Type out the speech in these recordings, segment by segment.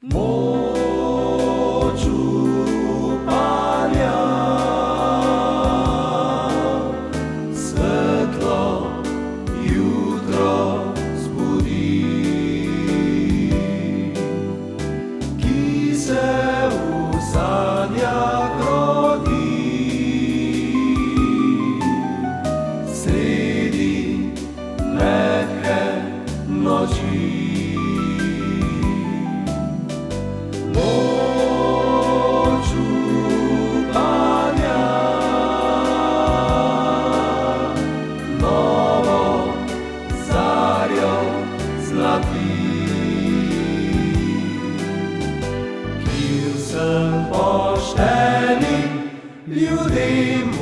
Moczu Pania, svetlo jutro zbudi, ki se v sanjah rodi, sredi mehke noči. Kjer sem pošteni, ljudem v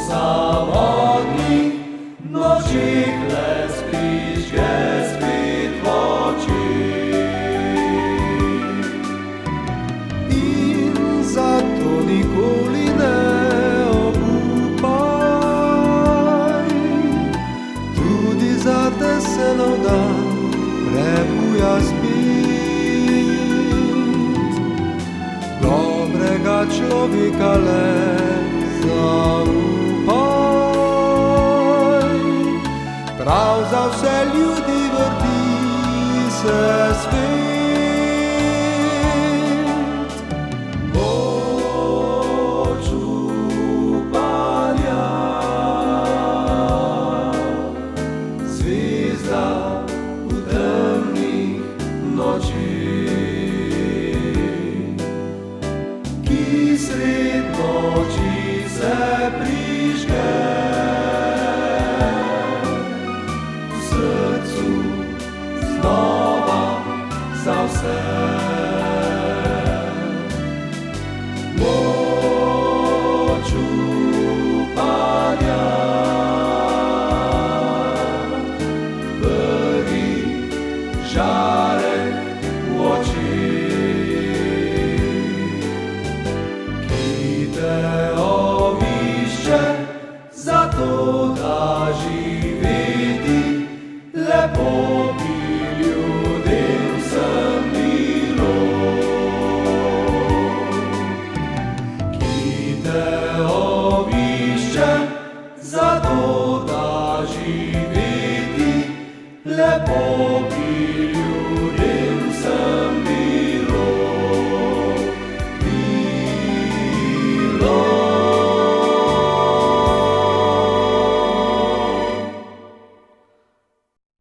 samotnih nočeh le prižge spet v oči. In zato nikoli ne obupaj, tudi zate se nov dan prebuja spet. Dobrega človeka le zaupaj, prav za vse ljudi vrti se svet. Moczu Pania, zvezda v temnih nočeh, ki sred noči se prižge, v srcu znova za vse. Moczu Pania, prvi žarek v očeh, te obišče, zato da živeti lepo bi ljudem vsem bilo. Ki te obišče, zato da živeti lepo bi ljudem vsem bilo.